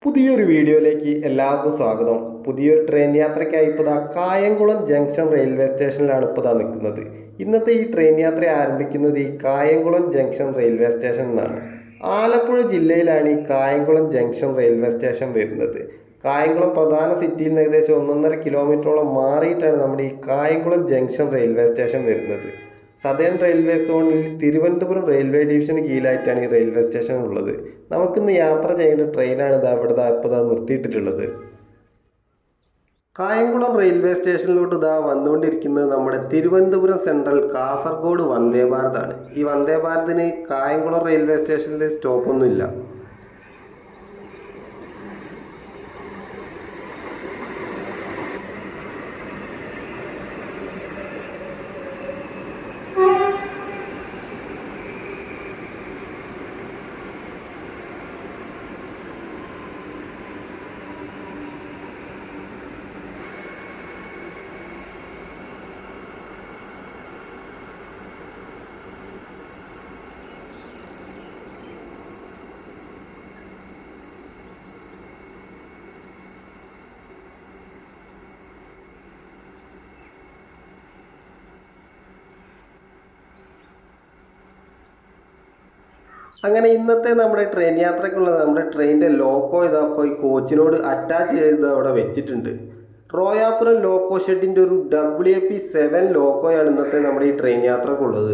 പുതിയൊരു വീഡിയോയിലേക്ക് എല്ലാവർക്കും സ്വാഗതം. പുതിയൊരു ട്രെയിൻ യാത്രയ്ക്കായി ഇപ്പോൾ കായംകുളം ജംഗ്ഷൻ റെയിൽവേ സ്റ്റേഷനിലാണ് ഇപ്പോൾ നിൽക്കുന്നത്. ഇന്നത്തെ ഈ ട്രെയിൻ യാത്ര ആരംഭിക്കുന്നത് ഈ കായംകുളം ജംഗ്ഷൻ റെയിൽവേ സ്റ്റേഷനിൽ നിന്നാണ്. ആലപ്പുഴ ജില്ലയിലാണ് ഈ കായംകുളം ജംഗ്ഷൻ റെയിൽവേ സ്റ്റേഷൻ വരുന്നത്. കായംകുളം പ്രധാന സിറ്റിയിൽ നിന്ന് ഏകദേശം 1.5 കിലോമീറ്ററോളം മാറിയിട്ടാണ് നമ്മുടെ ഈ കായംകുളം ജംഗ്ഷൻ റെയിൽവേ സ്റ്റേഷൻ വരുന്നത്. സദേൺ റെയിൽവേ സോണിൽ തിരുവനന്തപുരം റെയിൽവേ ഡിവിഷന് കീഴിലായിട്ടാണ് ഈ റെയിൽവേ സ്റ്റേഷൻ ഉള്ളത്. നമുക്കിന്ന് യാത്ര ചെയ്യേണ്ട ട്രെയിനാണ് ഇപ്പോൾ നിർത്തിയിട്ടിട്ടുള്ളത്. കായംകുളം റെയിൽവേ സ്റ്റേഷനിലോട്ട് വന്നുകൊണ്ടിരിക്കുന്നത് നമ്മുടെ തിരുവനന്തപുരം സെൻട്രൽ കാസർഗോഡ് വന്ദേ ഭാരതാണ്. ഈ വന്ദേ ഭാരതിന് കായംകുളം റെയിൽവേ സ്റ്റേഷനിൽ സ്റ്റോപ്പൊന്നുമില്ല. അങ്ങനെ ഇന്നത്തെ നമ്മുടെ ട്രെയിൻ യാത്രയ്ക്കുള്ളത് നമ്മുടെ ട്രെയിനിൻ്റെ ലോക്കോ ഇപ്പോൾ ഈ കോച്ചിനോട് അറ്റാച്ച് ചെയ്ത് അവിടെ വെച്ചിട്ടുണ്ട്. റോയാപുരം ലോക്കോ ഷെഡിൻ്റെ ഒരു WAP7 ലോക്കോയാണ് ഇന്നത്തെ നമ്മുടെ ഈ ട്രെയിൻ യാത്രക്കുള്ളത്.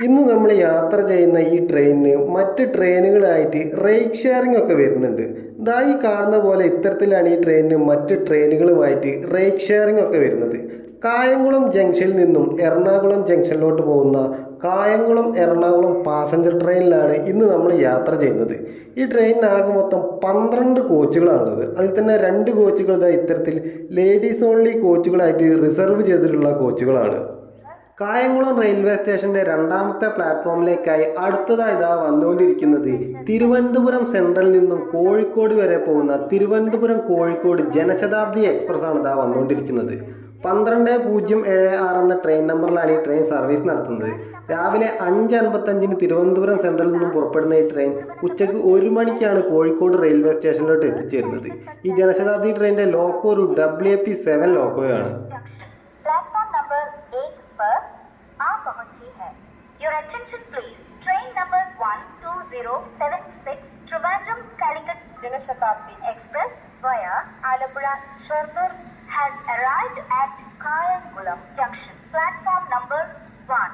ഇന്ന് നമ്മൾ യാത്ര ചെയ്യുന്ന ഈ ട്രെയിനിന് മറ്റ് ട്രെയിനുകളായിട്ട് റേറ്റ് ഷെയറിംഗ് ഒക്കെ വരുന്നുണ്ട്. ഈ കാണുന്ന പോലെ ഇത്തരത്തിലാണ് ഈ ട്രെയിനിന് മറ്റ് ട്രെയിനുകളുമായിട്ട് റേറ്റ് ഷെയറിംഗ് ഒക്കെ വരുന്നത്. കായംകുളം ജംഗ്ഷനിൽ നിന്നും എറണാകുളം ജംഗ്ഷനിലോട്ട് പോകുന്ന കായംകുളം എറണാകുളം പാസഞ്ചർ ട്രെയിനിലാണ് ഇന്ന് നമ്മൾ യാത്ര ചെയ്യുന്നത്. ഈ ട്രെയിനിനാകെ മൊത്തം 12 കോച്ചുകളാണുള്ളത്. അതിൽ തന്നെ 2 കോച്ചുകൾ ഇത്തരത്തിൽ ലേഡീസ് ഓൺലി കോച്ചുകളായിട്ട് റിസർവ് ചെയ്തിട്ടുള്ള കോച്ചുകളാണ്. കായംകുളം റെയിൽവേ സ്റ്റേഷൻ്റെ 2ാമത്തെ പ്ലാറ്റ്ഫോമിലേക്കായി അടുത്തതായി വന്നുകൊണ്ടിരിക്കുന്നത് തിരുവനന്തപുരം സെൻട്രലിൽ നിന്നും കോഴിക്കോട് വരെ പോകുന്ന തിരുവനന്തപുരം കോഴിക്കോട് ജനശതാബ്ദി എക്സ്പ്രസ് ആണ് വന്നുകൊണ്ടിരിക്കുന്നത്. 12:076 എന്ന ട്രെയിൻ നമ്പറിലാണ് ഈ ട്രെയിൻ സർവീസ് നടത്തുന്നത്. രാവിലെ 5:55 തിരുവനന്തപുരം സെൻട്രലിൽ നിന്നും പുറപ്പെടുന്ന ഈ ട്രെയിൻ ഉച്ചയ്ക്ക് 1 മണിക്കാണ് കോഴിക്കോട് റെയിൽവേ സ്റ്റേഷനിലോട്ട് എത്തിച്ചേരുന്നത്. ഈ ജനശതാബ്ദി ട്രെയിനിൻ്റെ ലോക്കോ ഒരു WAP7 ലോക്കോയാണ്. Your attention please. Train number 12076 Trivandrum Calicut Janashatabdi Express via Alappuzha Shardur has arrived at Kayangulam Junction. Platform number 1.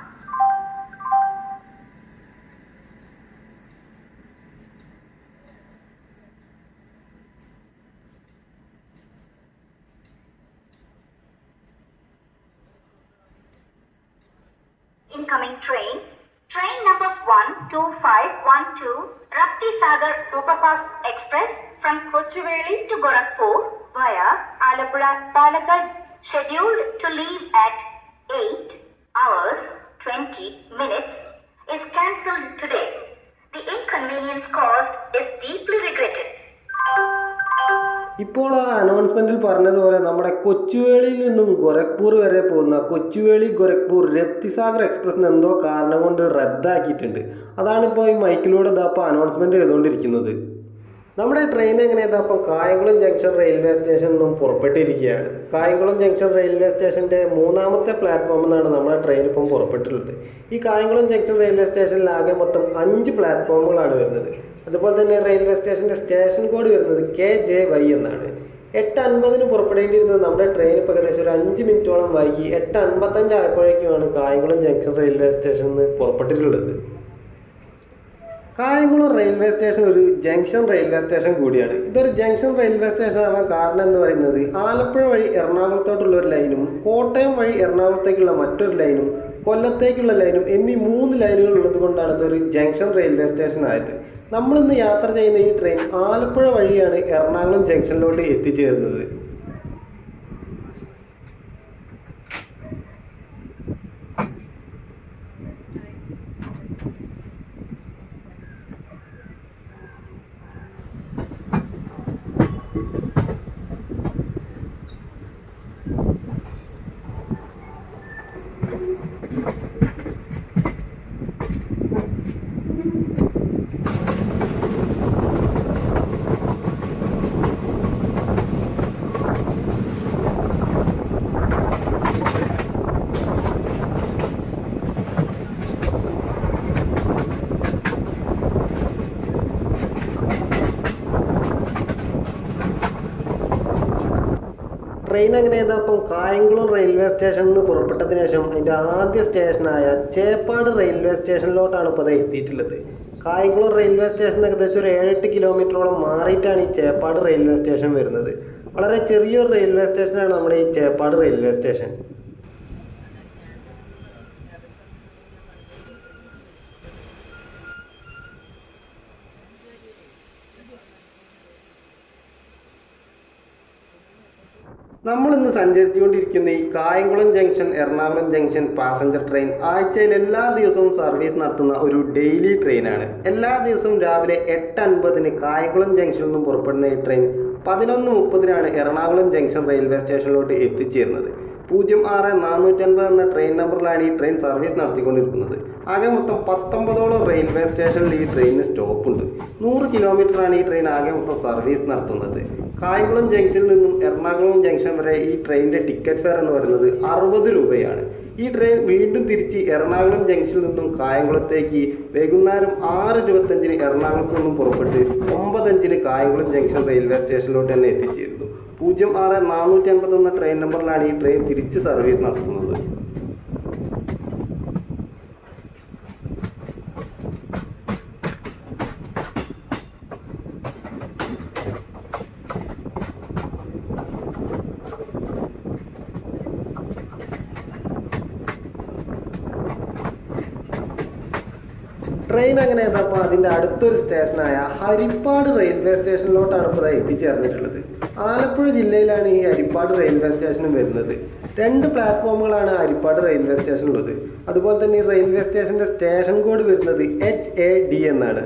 Incoming train. Train number 12512 Raptisagar Superfast Express from Kochuveli to Gorakhpur via Alappuzha Palakkad scheduled to leave at 8 hours 20 minutes is cancelled today. The inconvenience caused is deeply regretted. ഇപ്പോൾ അനൗൺസ്മെൻറ്റിൽ പറഞ്ഞതുപോലെ നമ്മുടെ കൊച്ചുവേളിയിൽ നിന്നും ഗോരഖ്പൂർ വരെ പോകുന്ന കൊച്ചുവേളി ഗോരഖ്പൂർ രപ്തിസാഗർ എക്സ്പ്രസ്സിന് എന്തോ കാരണം കൊണ്ട് റദ്ദാക്കിയിട്ടുണ്ട്. അതാണിപ്പോൾ ഈ മൈക്കിലൂടെ ഇപ്പോൾ അനൗൺസ്മെൻറ്റ് ചെയ്തുകൊണ്ടിരിക്കുന്നത്. നമ്മുടെ ട്രെയിൻ എങ്ങനെയാണ് കായംകുളം ജംഗ്ഷൻ റെയിൽവേ സ്റ്റേഷനിൽ നിന്നും പുറപ്പെട്ടിരിക്കുകയാണ്. കായംകുളം ജംഗ്ഷൻ റെയിൽവേ സ്റ്റേഷൻ്റെ 3ാമത്തെ പ്ലാറ്റ്ഫോമിൽ നിന്നാണ് നമ്മുടെ ട്രെയിൻ ഇപ്പം പുറപ്പെട്ടിട്ടുള്ളത്. ഈ കായംകുളം ജംഗ്ഷൻ റെയിൽവേ സ്റ്റേഷനിൽ ആകെ മൊത്തം 5 പ്ലാറ്റ്ഫോമുകളാണ് വരുന്നത്. അതുപോലെ തന്നെ റെയിൽവേ സ്റ്റേഷൻ്റെ സ്റ്റേഷൻ കോഡ് വരുന്നത് KJY എന്നാണ്. 8:50 പുറപ്പെടേണ്ടിയിരുന്നത് നമ്മുടെ ട്രെയിൻ ഇപ്പോൾ ഏകദേശം ഒരു 5 മിനിറ്റോളം വൈകി 8:55 ആയപ്പോഴേക്കുമാണ് കായംകുളം ജംഗ്ഷൻ റെയിൽവേ സ്റ്റേഷനിൽ നിന്ന് പുറപ്പെട്ടിട്ടുള്ളത്. കായംകുളം റെയിൽവേ സ്റ്റേഷൻ ഒരു ജംഗ്ഷൻ റെയിൽവേ സ്റ്റേഷൻ കൂടിയാണ്. ഇതൊരു ജംഗ്ഷൻ റെയിൽവേ സ്റ്റേഷൻ ആവാൻ കാരണം എന്ന് പറയുന്നത് ആലപ്പുഴ വഴി എറണാകുളത്തോട്ടുള്ള ഒരു ലൈനും കോട്ടയം വഴി എറണാകുളത്തേക്കുള്ള മറ്റൊരു ലൈനും കൊല്ലത്തേക്കുള്ള ലൈനും എന്നീ 3 ലൈനുകൾ ഉള്ളത് കൊണ്ടാണ് ഇതൊരു ജംഗ്ഷൻ റെയിൽവേ സ്റ്റേഷൻ ആയത്. നമ്മളിന്ന് യാത്ര ചെയ്യുന്ന ഈ ട്രെയിൻ ആലപ്പുഴ വഴിയാണ് എറണാകുളം ജംഗ്ഷനിലോട്ട് എത്തിച്ചേരുന്നത്. ട്രെയിൻ അങ്ങനെ ചെയ്തപ്പം കായംകുളം റെയിൽവേ സ്റ്റേഷനിൽ നിന്ന് പുറപ്പെട്ടതിന് ശേഷം അതിൻ്റെ ആദ്യ സ്റ്റേഷനായ ചേപ്പാട് റെയിൽവേ സ്റ്റേഷനിലോട്ടാണ് ഇപ്പോൾ അത് എത്തിയിട്ടുള്ളത്. കായംകുളം റെയിൽവേ സ്റ്റേഷൻ ഏകദേശം ഒരു 7-8 കിലോമീറ്ററോളം മാറിയിട്ടാണ് ഈ ചേപ്പാട് റെയിൽവേ സ്റ്റേഷൻ വരുന്നത്. വളരെ ചെറിയൊരു റെയിൽവേ സ്റ്റേഷനാണ് നമ്മുടെ ഈ ചേപ്പാട് റെയിൽവേ സ്റ്റേഷൻ. നമ്മളിന്ന് സഞ്ചരിച്ചുകൊണ്ടിരിക്കുന്ന ഈ Kayamkulam junction Ernakulam junction passenger train ആഴ്ചയിൽ എല്ലാ ദിവസവും സർവീസ് നടത്തുന്ന ഒരു ഡെയിലി ട്രെയിനാണ്. എല്ലാ ദിവസവും രാവിലെ 8:50 കായംകുളം ജംഗ്ഷനിൽ നിന്നും പുറപ്പെടുന്ന ഈ ട്രെയിൻ 11:30 എറണാകുളം ജംഗ്ഷൻ റെയിൽവേ സ്റ്റേഷനിലോട്ട് എത്തിച്ചേരുന്നത്. 06450 എന്ന ട്രെയിൻ നമ്പറിലാണ് ഈ ട്രെയിൻ സർവീസ് നടത്തിക്കൊണ്ടിരിക്കുന്നത്. ആകെ മൊത്തം 19ഓളം റെയിൽവേ സ്റ്റേഷനിൽ ഈ ട്രെയിനിന് സ്റ്റോപ്പുണ്ട്. 100 കിലോമീറ്ററാണ് ഈ ട്രെയിൻ ആകെ മൊത്തം സർവീസ് നടത്തുന്നത്. കായംകുളം ജംഗ്ഷനിൽ നിന്നും എറണാകുളം ജംഗ്ഷൻ വരെ ഈ ട്രെയിനിൻ്റെ ടിക്കറ്റ് ഫെയർ എന്ന് പറയുന്നത് 60 രൂപയാണ്. ഈ ട്രെയിൻ വീണ്ടും തിരിച്ച് എറണാകുളം ജംഗ്ഷനിൽ നിന്നും കായംകുളത്തേക്ക് വൈകുന്നേരം 6:25 എറണാകുളത്ത് നിന്നും പുറപ്പെട്ട് 9:05 കായംകുളം ജംഗ്ഷൻ റെയിൽവേ സ്റ്റേഷനിലോട്ട് തന്നെ എത്തിച്ചേരുന്നു. 06451 ട്രെയിൻ നമ്പറിലാണ് ഈ ട്രെയിൻ തിരിച്ച് സർവീസ് നടത്തുന്നത്. ട്രെയിൻ അങ്ങനെ ചെയ്തപ്പോൾ അതിൻ്റെ അടുത്തൊരു സ്റ്റേഷനായ ഹരിപ്പാട് റെയിൽവേ സ്റ്റേഷനിലോട്ടാണ് ഇപ്പോൾ എത്തിച്ചേർന്നിട്ടുള്ളത്. ആലപ്പുഴ ജില്ലയിലാണ് ഈ ഹരിപ്പാട് റെയിൽവേ സ്റ്റേഷനും വരുന്നത്. 2 പ്ലാറ്റ്ഫോമുകളാണ് ഹരിപ്പാട് റെയിൽവേ സ്റ്റേഷനുള്ളത്. അതുപോലെ തന്നെ ഈ റെയിൽവേ സ്റ്റേഷൻ്റെ സ്റ്റേഷൻ കോഡ് വരുന്നത് HAD എന്നാണ്.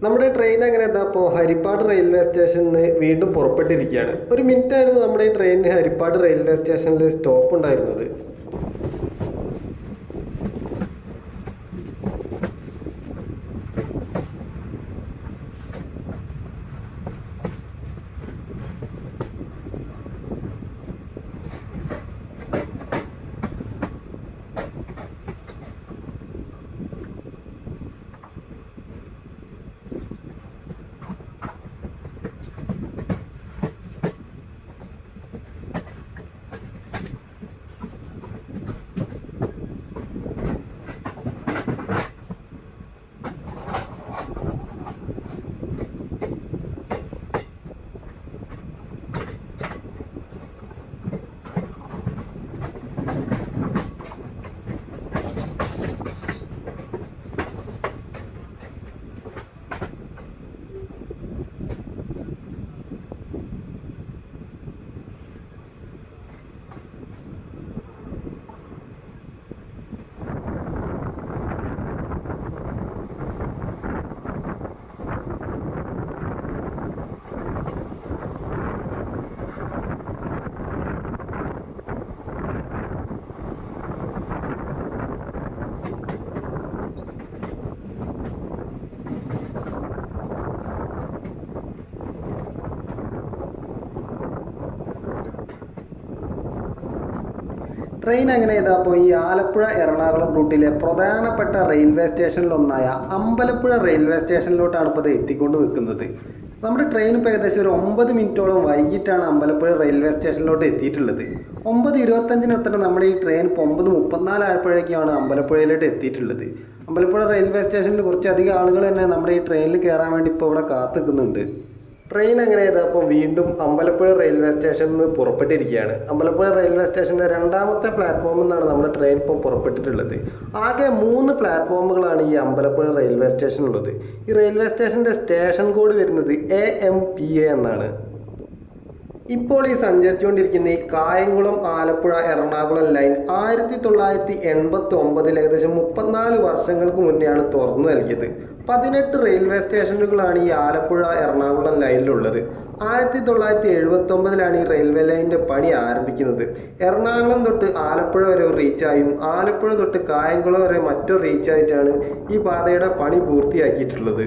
നമ്മുടെ ട്രെയിൻ അങ്ങനെ അപ്പോൾ ഹരിപ്പാട് റെയിൽവേ സ്റ്റേഷനിൽ നിന്ന് വീണ്ടും പുറപ്പെട്ടിരിക്കുകയാണ്. 1 മിനിറ്റായിരുന്നു നമ്മുടെ ഈ ട്രെയിനിന് ഹരിപ്പാട് റെയിൽവേ സ്റ്റേഷനിൽ സ്റ്റോപ്പ് ഉണ്ടായിരുന്നത്. ട്രെയിൻ അങ്ങനെ ചെയ്തപ്പോൾ ഈ ആലപ്പുഴ എറണാകുളം റൂട്ടിലെ പ്രധാനപ്പെട്ട റെയിൽവേ സ്റ്റേഷനിലൊന്നായ അമ്പലപ്പുഴ റെയിൽവേ സ്റ്റേഷനിലോട്ടാണ് ഇപ്പോൾ ഇത് എത്തിക്കൊണ്ട് നിൽക്കുന്നത്. നമ്മുടെ ട്രെയിൻ ഇപ്പോൾ ഏകദേശം ഒരു 9 മിനിറ്റോളം വൈകിട്ടാണ് അമ്പലപ്പുഴ റെയിൽവേ സ്റ്റേഷനിലോട്ട് എത്തിയിട്ടുള്ളത്. 9:25 എത്തണം നമ്മുടെ ഈ ട്രെയിൻ ഇപ്പോൾ 9:34 ആയപ്പോഴേക്കാണ് അമ്പലപ്പുഴയിലോട്ട് എത്തിയിട്ടുള്ളത്. അമ്പലപ്പുഴ റെയിൽവേ സ്റ്റേഷനിൽ കുറച്ചധികം ആളുകൾ തന്നെ നമ്മുടെ ഈ ട്രെയിനിൽ കയറാൻ വേണ്ടി ഇപ്പോൾ ഇവിടെ കാത്തിക്കുന്നുണ്ട്. ട്രെയിൻ അങ്ങനെ ചെയ്തപ്പോൾ വീണ്ടും അമ്പലപ്പുഴ റെയിൽവേ സ്റ്റേഷനിൽ നിന്ന് പുറപ്പെട്ടിരിക്കുകയാണ്. അമ്പലപ്പുഴ റെയിൽവേ സ്റ്റേഷൻ്റെ 2ാമത്തെ പ്ലാറ്റ്ഫോമിൽ നിന്നാണ് നമ്മുടെ ട്രെയിൻ ഇപ്പോൾ പുറപ്പെട്ടിട്ടുള്ളത്. ആകെ 3 പ്ലാറ്റ്ഫോമുകളാണ് ഈ അമ്പലപ്പുഴ റെയിൽവേ സ്റ്റേഷനുള്ളത്. ഈ റെയിൽവേ സ്റ്റേഷൻ്റെ സ്റ്റേഷൻ കോഡ് വരുന്നത് AMPA എന്നാണ്. ഇപ്പോൾ ഈ സഞ്ചരിച്ചുകൊണ്ടിരിക്കുന്ന ഈ കായംകുളം ആലപ്പുഴ എറണാകുളം ലൈൻ 1989 ഏകദേശം 34 വർഷങ്ങൾക്ക് മുന്നെയാണ് തുറന്നു നൽകിയത്. 18 റെയിൽവേ സ്റ്റേഷനുകളാണ് ഈ ആലപ്പുഴ എറണാകുളം ലൈനിലുള്ളത്. 1979 ഈ റെയിൽവേ ലൈനിൻ്റെ പണി ആരംഭിക്കുന്നത്. എറണാകുളം തൊട്ട് ആലപ്പുഴ വരെ ഒരു റീച്ചായും ആലപ്പുഴ തൊട്ട് കായംകുളം വരെ മറ്റൊരു റീച്ചായിട്ടാണ് ഈ പാതയുടെ പണി പൂർത്തിയാക്കിയിട്ടുള്ളത്.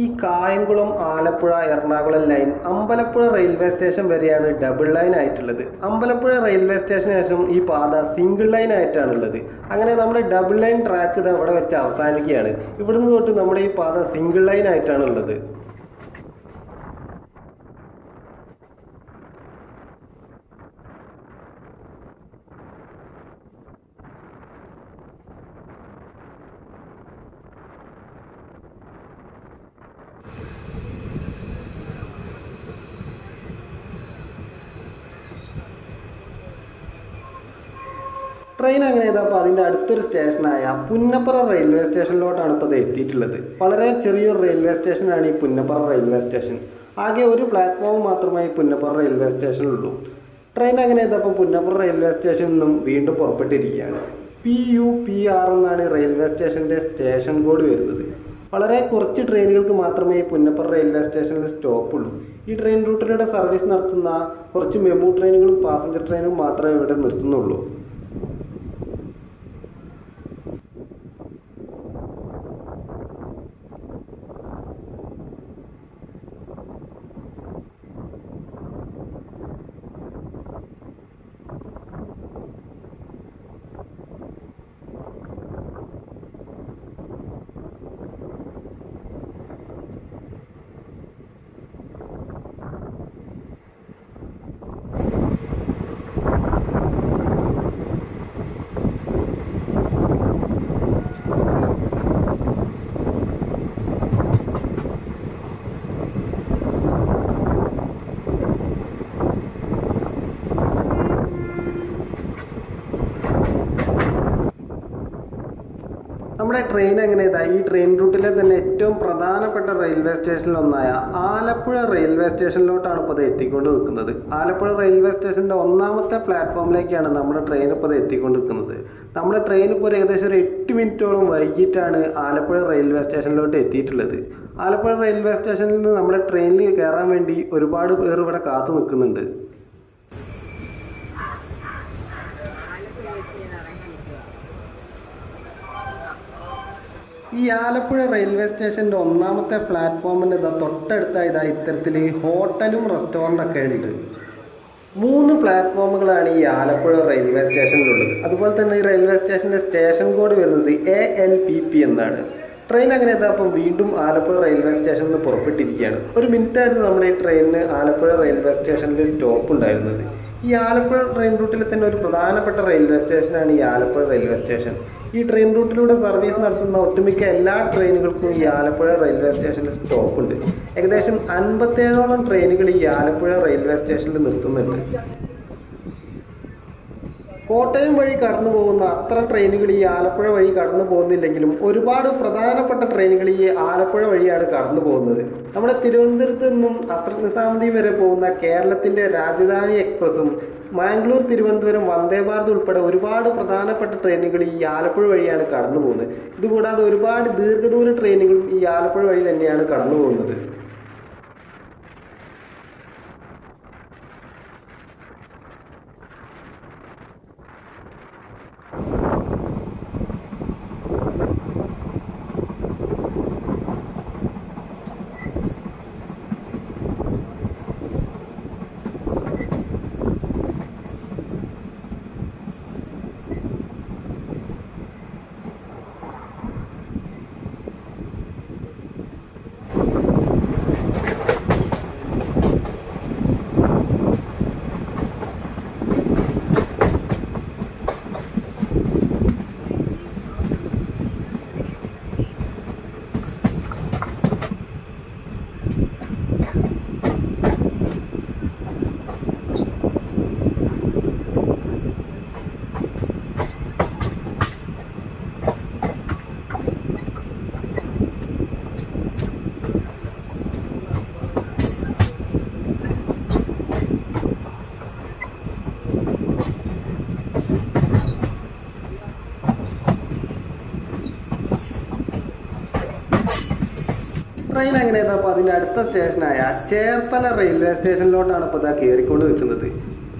ഈ Kayamkulam Alappuzha Ernakulam line Ambalappuzha railway station വരെയാണ് ഡബിൾ ലൈൻ ആയിട്ടുള്ളത്. അമ്പലപ്പുഴ റെയിൽവേ സ്റ്റേഷന് ശേഷം ഈ പാത സിംഗിൾ ലൈൻ ആയിട്ടാണുള്ളത്. അങ്ങനെ നമ്മുടെ ഡബിൾ ലൈൻ ട്രാക്ക് ഇത് അവിടെ വെച്ച് അവസാനിക്കുകയാണ്. ഇവിടുന്ന് തൊട്ട് നമ്മുടെ ഈ പാത സിംഗിൾ ലൈൻ ആയിട്ടാണുള്ളത്. ട്രെയിൻ അങ്ങനെ അപ്പോൾ അതിൻ്റെ അടുത്തൊരു സ്റ്റേഷനായ പുന്നപ്പറ റെയിൽവേ സ്റ്റേഷനിലോട്ടാണ് ഇപ്പോൾ ഇത് എത്തിയിട്ടുള്ളത്. വളരെ ചെറിയൊരു റെയിൽവേ സ്റ്റേഷനാണ് ഈ പുന്നപ്പറ റെയിൽവേ സ്റ്റേഷൻ. ആകെ ഒരു പ്ലാറ്റ്ഫോം മാത്രമേ ഈ പുന്നപ്പറ റെയിൽവേ സ്റ്റേഷനിലുള്ളൂ. ട്രെയിൻ അങ്ങനെ അപ്പോൾ പുന്നപ്പറ റെയിൽവേ സ്റ്റേഷനിൽ നിന്നും വീണ്ടും പുറപ്പെട്ടിരിക്കുകയാണ്. PUPR എന്നാണ് റെയിൽവേ സ്റ്റേഷൻ്റെ സ്റ്റേഷൻ കോഡ് വരുന്നത്. വളരെ കുറച്ച് ട്രെയിനുകൾക്ക് മാത്രമേ ഈ പുന്നപ്പറ റെയിൽവേ സ്റ്റേഷനിൽ സ്റ്റോപ്പുള്ളൂ. ഈ ട്രെയിൻ റൂട്ടിലൂടെ സർവീസ് നടത്തുന്ന കുറച്ച് മെമു ട്രെയിനുകളും പാസഞ്ചർ ട്രെയിനും മാത്രമേ ഇവിടെ നിർത്തുന്നുള്ളൂ. നമ്മുടെ ട്രെയിൻ എങ്ങനെ ഈ ട്രെയിൻ റൂട്ടിലെ തന്നെ ഏറ്റവും പ്രധാനപ്പെട്ട റെയിൽവേ സ്റ്റേഷനിലൊന്നായ ആലപ്പുഴ റെയിൽവേ സ്റ്റേഷനിലോട്ടാണ് ഇപ്പോൾ ഇത് എത്തിക്കൊണ്ട് നിൽക്കുന്നത്. ആലപ്പുഴ റെയിൽവേ സ്റ്റേഷൻ്റെ ഒന്നാമത്തെ പ്ലാറ്റ്ഫോമിലേക്കാണ് നമ്മുടെ ട്രെയിൻ ഇപ്പോൾ ഇത് എത്തിക്കൊണ്ട് നിൽക്കുന്നത്. നമ്മുടെ ട്രെയിൻ ഇപ്പോൾ ഏകദേശം ഒരു 8 മിനിറ്റോളം വൈകിട്ടാണ് ആലപ്പുഴ റെയിൽവേ സ്റ്റേഷനിലോട്ട് എത്തിയിട്ടുള്ളത്. ആലപ്പുഴ റെയിൽവേ സ്റ്റേഷനിൽ നിന്ന് നമ്മുടെ ട്രെയിനിൽ കയറാൻ വേണ്ടി ഒരുപാട് പേർ ഇവിടെ കാത്തു നിൽക്കുന്നുണ്ട്. ഈ ആലപ്പുഴ റെയിൽവേ സ്റ്റേഷൻ്റെ ഒന്നാമത്തെ പ്ലാറ്റ്ഫോമിൻ്റെ തൊട്ടടുത്തായി ഇത്തരത്തിൽ ഹോട്ടലും റെസ്റ്റോറൻ്റൊക്കെ ഉണ്ട്. 3 പ്ലാറ്റ്ഫോമുകളാണ് ഈ ആലപ്പുഴ റെയിൽവേ സ്റ്റേഷനിലുള്ളത്. അതുപോലെ തന്നെ ഈ റെയിൽവേ സ്റ്റേഷൻ്റെ സ്റ്റേഷൻ കോഡ് വരുന്നത് ALPP എന്നാണ്. ട്രെയിൻ അങ്ങനെ അപ്പം വീണ്ടും ആലപ്പുഴ റെയിൽവേ സ്റ്റേഷനിൽ നിന്ന് പുറപ്പെട്ടിരിക്കുകയാണ്. ഒരു മിനിറ്റായിരുന്നു നമ്മുടെ ഈ ട്രെയിനിന് ആലപ്പുഴ റെയിൽവേ സ്റ്റേഷനിൽ സ്റ്റോപ്പ് ഉണ്ടായിരുന്നത്. ഈ ആലപ്പുഴ ട്രെയിൻ റൂട്ടിൽ തന്നെ ഒരു പ്രധാനപ്പെട്ട റെയിൽവേ സ്റ്റേഷനാണ് ഈ ആലപ്പുഴ റെയിൽവേ സ്റ്റേഷൻ. ഈ ട്രെയിൻ റൂട്ടിലൂടെ സർവീസ് നടത്തുന്ന ഒട്ടുമിക്ക എല്ലാ ട്രെയിനുകൾക്കും ഈ ആലപ്പുഴ റെയിൽവേ സ്റ്റേഷനിൽ സ്റ്റോപ്പുണ്ട്. ഏകദേശം 57ഓളം ട്രെയിനുകൾ ഈ ആലപ്പുഴ റെയിൽവേ സ്റ്റേഷനിൽ നിർത്തുന്നുണ്ട്. കോട്ടയം വഴി കടന്നു പോകുന്ന അത്ര ട്രെയിനുകൾ ഈ ആലപ്പുഴ വഴി കടന്നു പോകുന്നില്ലെങ്കിലും ഒരുപാട് പ്രധാനപ്പെട്ട ട്രെയിനുകൾ ഈ ആലപ്പുഴ വഴിയാണ് കടന്നു പോകുന്നത്. നമ്മുടെ തിരുവനന്തപുരത്ത് നിന്നും ഹസ്രത്ത് നിസാമുദ്ദീൻ വരെ പോകുന്ന കേരളത്തിൻ്റെ രാജധാനി എക്സ്പ്രസും മാംഗ്ലൂർ തിരുവനന്തപുരം വന്ദേ ഭാരത് ഉൾപ്പെടെ ഒരുപാട് പ്രധാനപ്പെട്ട ട്രെയിനുകൾ ഈ ആലപ്പുഴ വഴിയാണ് കടന്നു പോകുന്നത്. ഇതുകൂടാതെ ഒരുപാട് ദീർഘദൂര ട്രെയിനുകളും ഈ ആലപ്പുഴ വഴി തന്നെയാണ് കടന്നു പോകുന്നത്. ട്രെയിൻ അങ്ങനെ അപ്പോൾ അതിൻ്റെ അടുത്ത സ്റ്റേഷനായ ചേർത്തല റെയിൽവേ സ്റ്റേഷനിലോട്ടാണ് ഇപ്പോൾ കയറിക്കൊണ്ട് നിൽക്കുന്നത്.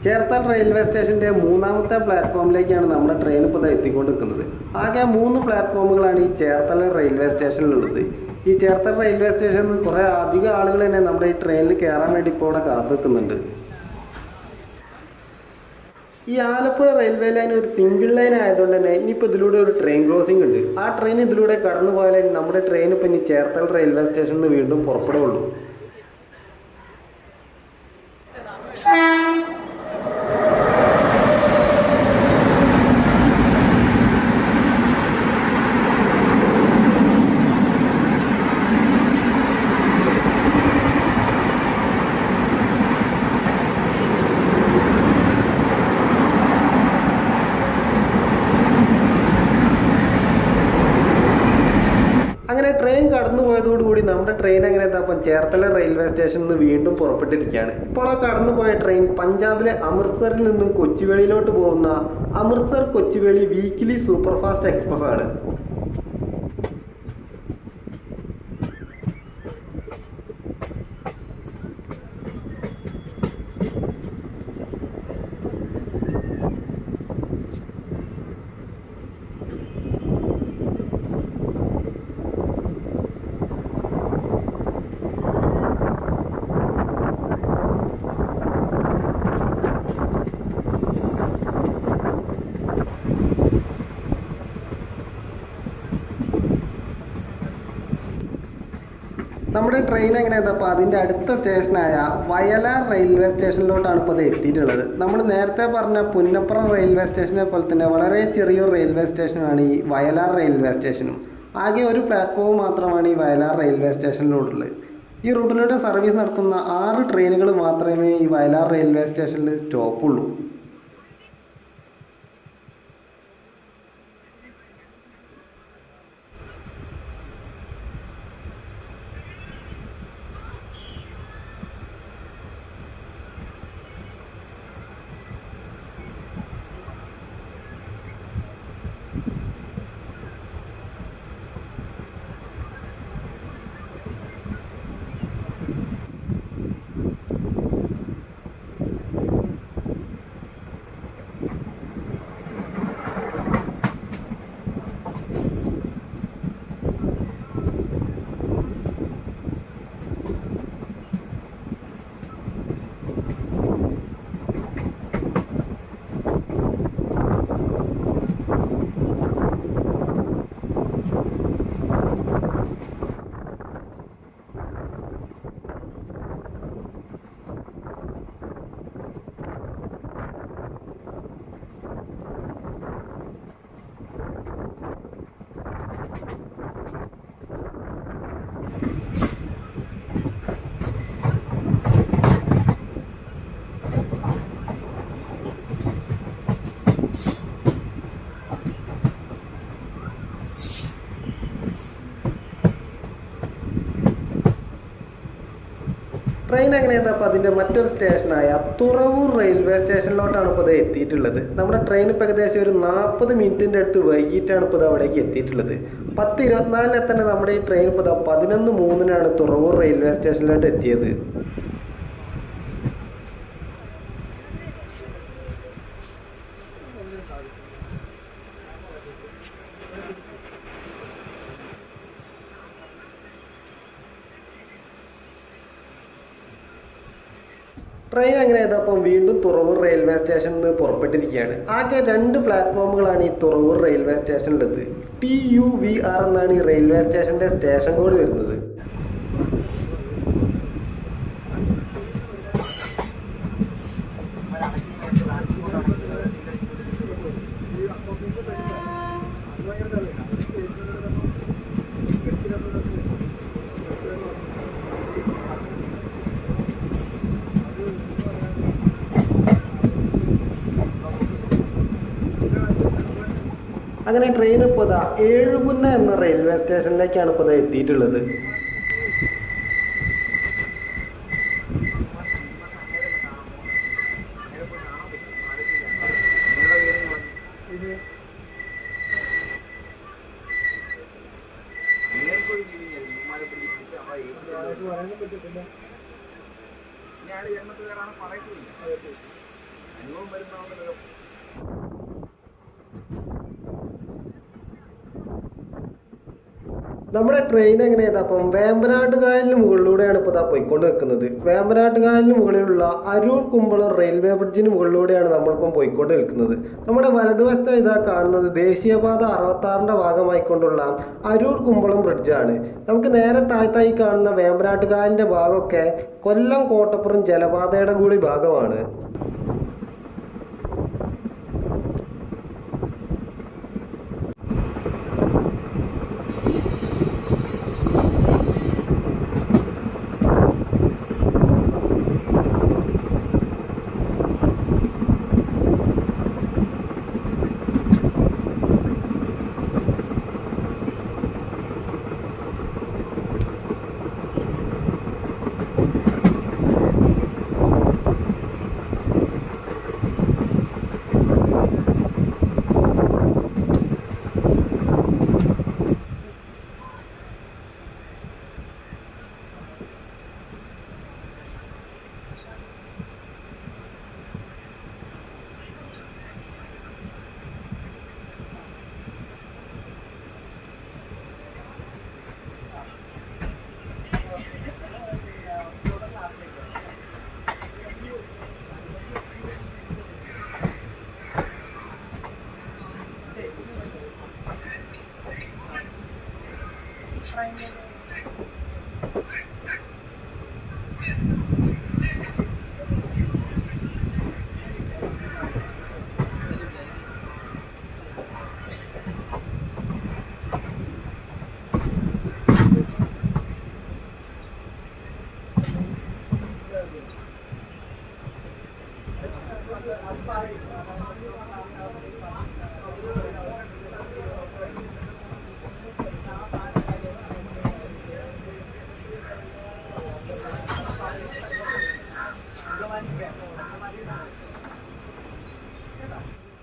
ചേർത്തല റെയിൽവേ സ്റ്റേഷൻ്റെ 3ാമത്തെ പ്ലാറ്റ്ഫോമിലേക്കാണ് നമ്മുടെ ട്രെയിൻ ഇപ്പോൾ എത്തിക്കൊണ്ടിരിക്കുന്നത്. ആകെ 3 പ്ലാറ്റ്ഫോമുകളാണ് ഈ ചേർത്തല റെയിൽവേ സ്റ്റേഷനിലുള്ളത്. ഈ ചേർത്തല റെയിൽവേ സ്റ്റേഷനിൽ നിന്ന് കുറേ അധികം ആളുകൾ തന്നെ നമ്മുടെ ഈ ട്രെയിനിൽ കയറാൻ വേണ്ടി ഇപ്പോൾ ഇവിടെ കാത്തുനിൽക്കുന്നുണ്ട്. ഈ ആലപ്പുഴ റെയിൽവേ ലൈൻ ഒരു സിംഗിൾ ലൈൻ ആയതുകൊണ്ട് തന്നെ ഇനിയിപ്പോൾ ഇതിലൂടെ ഒരു ട്രെയിൻ ക്രോസിംഗ് ഉണ്ട്. ആ ട്രെയിൻ ഇതിലൂടെ കടന്നു പോയാലേ നമ്മുടെ ട്രെയിൻ ഇപ്പോൾ ഇനി ചേർത്തല റെയിൽവേ സ്റ്റേഷനിൽ നിന്ന് വീണ്ടും പുറപ്പെടുകയുള്ളൂ. അങ്ങനെ ട്രെയിൻ കടന്നു പോയതോടുകൂടി നമ്മുടെ ട്രെയിൻ അങ്ങനെ എന്താ ചേർത്തല റെയിൽവേ സ്റ്റേഷനിൽ നിന്ന് വീണ്ടും പുറപ്പെട്ടിരിക്കുകയാണ്. ഇപ്പോൾ ആ കടന്നു പോയ ട്രെയിൻ പഞ്ചാബിലെ അമൃത്സറിൽ നിന്നും കൊച്ചുവേളിയിലോട്ട് പോകുന്ന Amritsar Kochuveli weekly superfast express ആണ്. നമ്മുടെ ട്രെയിൻ എങ്ങനെ അപ്പോൾ അതിൻ്റെ അടുത്ത സ്റ്റേഷനായ വയലാർ റെയിൽവേ സ്റ്റേഷനിലോട്ടാണ് ഇപ്പോൾ അത് എത്തിയിട്ടുള്ളത്. നമ്മൾ നേരത്തെ പറഞ്ഞ പുന്നപ്ര റെയിൽവേ സ്റ്റേഷനെ പോലെ തന്നെ വളരെ ചെറിയൊരു റെയിൽവേ സ്റ്റേഷനാണ് ഈ വയലാർ റെയിൽവേ സ്റ്റേഷനും. ആകെ ഒരു പ്ലാറ്റ്ഫോം മാത്രമാണ് ഈ വയലാർ റെയിൽവേ സ്റ്റേഷനിലോട്ടുള്ളത്. ഈ റൂട്ടിലൂടെ സർവീസ് നടത്തുന്ന 6 ട്രെയിനുകൾ മാത്രമേ ഈ വയലാർ റെയിൽവേ സ്റ്റേഷനിൽ സ്റ്റോപ്പുള്ളൂ. ട്രെയിൻ അങ്ങനെ അപ്പോൾ അതിൻ്റെ മറ്റൊരു സ്റ്റേഷനായ തുറവൂർ റെയിൽവേ സ്റ്റേഷനിലോട്ടാണ് ഇപ്പോൾ ഇത് എത്തിയിട്ടുള്ളത്. നമ്മുടെ ട്രെയിൻ ഇപ്പോൾ ഏകദേശം ഒരു 40 മിനിറ്റിൻ്റെ അടുത്ത് വൈകിട്ടാണ് ഇപ്പോൾ ഇത് അവിടേക്ക് എത്തിയിട്ടുള്ളത്. 10:24 തന്നെ നമ്മുടെ ഈ ട്രെയിൻ ഇപ്പോൾ 11:03 തുറവൂർ റെയിൽവേ സ്റ്റേഷനിലോട്ട് എത്തിയത്. ട്രെയിൻ അങ്ങനെ അപ്പം വീണ്ടും തുറവൂർ റെയിൽവേ സ്റ്റേഷനിൽ നിന്ന് പുറപ്പെട്ടിരിക്കുകയാണ്. ആകെ 2 പ്ലാറ്റ്ഫോമുകളാണ് ഈ തുറവൂർ റെയിൽവേ സ്റ്റേഷനിലുള്ളത്. TUVR എന്നാണ് ഈ റെയിൽവേ സ്റ്റേഷൻ്റെ സ്റ്റേഷൻ കോഡ് വരുന്നത്. അങ്ങനെ ട്രെയിൻ ഇപ്പോൾ ഏഴുപുന്ന എന്ന റെയിൽവേ സ്റ്റേഷനിലേക്കാണ് ഇപ്പോൾ എത്തിയിട്ടുള്ളത്. നമ്മുടെ ട്രെയിൻ എങ്ങനെയാ അപ്പം വേമ്പനാട്ട് കായലിന് മുകളിലൂടെയാണ് ഇപ്പോൾ ഇതാ പോയിക്കൊണ്ട് നിൽക്കുന്നത്. വേമ്പനാട്ട് കായലിന് മുകളിലുള്ള അരൂർ കുമ്പളം റെയിൽവേ ബ്രിഡ്ജിന് മുകളിലൂടെയാണ് നമ്മളിപ്പം പോയിക്കൊണ്ട് നിൽക്കുന്നത്. നമ്മുടെ വലതുവശത്ത് ഇതാ കാണുന്നത് ദേശീയപാത 66-ന്റെ ഭാഗമായിക്കൊണ്ടുള്ള അരൂർ കുമ്പളം ബ്രിഡ്ജാണ്. നമുക്ക് നേരെ താഴ്ത്തായി കാണുന്ന വേമ്പനാട്ട് കായലിൻ്റെ ഭാഗമൊക്കെ കൊല്ലം കോട്ടപ്പുറം ജലപാതയുടെ കൂടി ഭാഗമാണ്.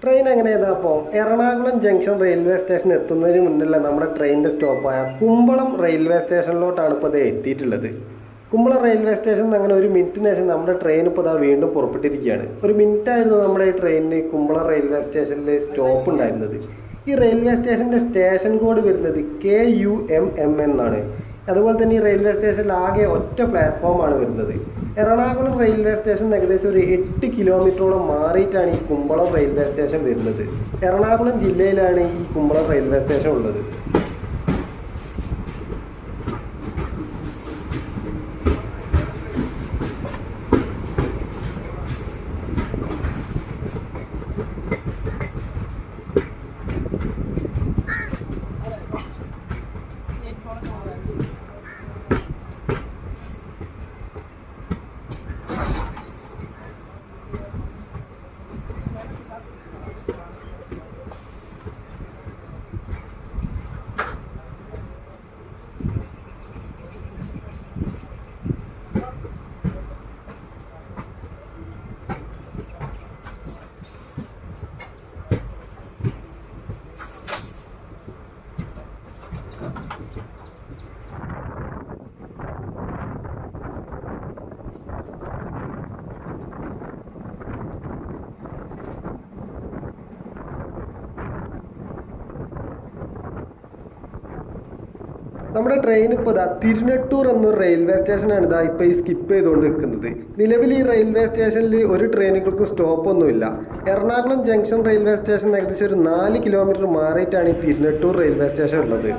ട്രെയിൻ എങ്ങനെയാ അപ്പോൾ എറണാകുളം ജംഗ്ഷൻ റെയിൽവേ സ്റ്റേഷൻ എത്തുന്നതിന് മുന്നിലുള്ള നമ്മുടെ ട്രെയിനിൻ്റെ സ്റ്റോപ്പായ കുമ്പളം റെയിൽവേ സ്റ്റേഷനിലോട്ടാണ് ഇപ്പോൾ ഇത് എത്തിയിട്ടുള്ളത്. കുമ്പളം റെയിൽവേ സ്റ്റേഷനിൽ അങ്ങനെ ഒരു മിനിറ്റിന് ശേഷം നമ്മുടെ ട്രെയിൻ ഇപ്പോൾ ഇതാ വീണ്ടും പുറപ്പെട്ടിരിക്കുകയാണ്. ഒരു മിനിറ്റായിരുന്നു നമ്മുടെ ഈ ട്രെയിനിന് കുമ്പളം റെയിൽവേ സ്റ്റേഷനിൽ സ്റ്റോപ്പ് ഉണ്ടായിരുന്നത്. ഈ റെയിൽവേ സ്റ്റേഷൻ്റെ സ്റ്റേഷൻ കോഡ് വരുന്നത് KUMM എന്നാണ്. അതുപോലെ തന്നെ ഈ റെയിൽവേ സ്റ്റേഷനിൽ ആകെ ഒറ്റ പ്ലാറ്റ്ഫോമാണ് വരുന്നത്. എറണാകുളം റെയിൽവേ സ്റ്റേഷൻ ഏകദേശം ഒരു 8 കിലോമീറ്ററോളം മാറിയിട്ടാണ് ഈ കുമ്പളം റെയിൽവേ സ്റ്റേഷൻ വരുന്നത്. എറണാകുളം ജില്ലയിലാണ് ഈ കുമ്പളം റെയിൽവേ സ്റ്റേഷൻ ഉള്ളത്. നമ്മുടെ ട്രെയിൻ ഇപ്പോൾ ഇതാ തിരുനെട്ടൂർ എന്നൊരു റെയിൽവേ സ്റ്റേഷനാണ് ഇതാ ഇപ്പോൾ ഈ സ്കിപ്പ് ചെയ്തുകൊണ്ട് നിൽക്കുന്നത്. നിലവിൽ ഈ റെയിൽവേ സ്റ്റേഷനിൽ ഒരു ട്രെയിനുകൾക്ക് സ്റ്റോപ്പൊന്നുമില്ല. എറണാകുളം ജംഗ്ഷൻ റെയിൽവേ സ്റ്റേഷൻ ഏകദേശം ഒരു 4 കിലോമീറ്റർ മാറിയിട്ടാണ് ഈ തിരുനെട്ടൂർ റെയിൽവേ സ്റ്റേഷൻ ഉള്ളത്.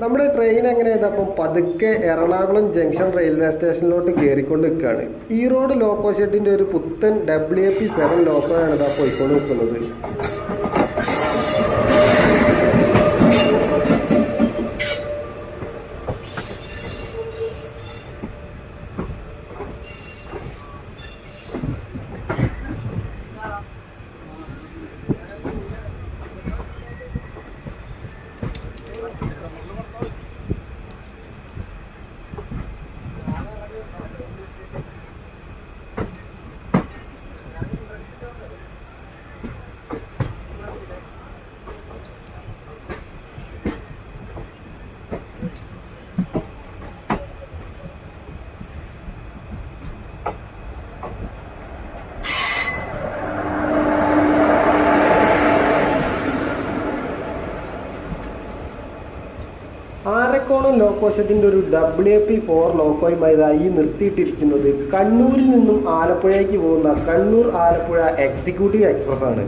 നമ്മുടെ ട്രെയിൻ എങ്ങനെയാണ് അപ്പം പതുക്കെ എറണാകുളം ജംഗ്ഷൻ റെയിൽവേ സ്റ്റേഷനിലോട്ട് കയറിക്കൊണ്ട് നിൽക്കുകയാണ്. ഈ റോഡ് ലോക്കോ ഷെഡിൻ്റെ ഒരു പുത്തൻ WAP7 ലോക്കോയാണ് ഇതാ പോയിക്കൊണ്ട് നിൽക്കുന്നത്. ആരക്കോണം ലോക്കോ ഷെഡിൻ്റെ ഒരു WAP4 ലോക്കോയുമായി ഇതായി നിർത്തിയിട്ടിരിക്കുന്നത് കണ്ണൂരിൽ നിന്നും ആലപ്പുഴയ്ക്ക് പോകുന്ന കണ്ണൂർ ആലപ്പുഴ എക്സിക്യൂട്ടീവ് എക്സ്പ്രസ് ആണ്.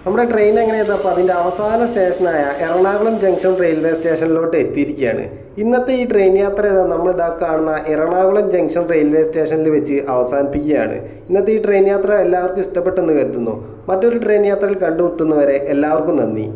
നമ്മുടെ ട്രെയിൻ എങ്ങനെയാണ് അപ്പോൾ അതിൻ്റെ അവസാന സ്റ്റേഷനായ എറണാകുളം ജംഗ്ഷൻ റെയിൽവേ സ്റ്റേഷനിലോട്ട് എത്തിയിരിക്കുകയാണ്. ഇന്നത്തെ ഈ ട്രെയിൻ യാത്ര നമ്മളിതാ കാണുന്ന എറണാകുളം ജംഗ്ഷൻ റെയിൽവേ സ്റ്റേഷനിൽ വെച്ച് അവസാനിപ്പിക്കുകയാണ്. ഇന്നത്തെ ഈ ട്രെയിൻ യാത്ര എല്ലാവർക്കും ഇഷ്ടപ്പെട്ടെന്ന് കരുതുന്നു. മറ്റൊരു ട്രെയിൻ യാത്രയിൽ കണ്ടുമുട്ടുന്നവരെ എല്ലാവർക്കും നന്ദി.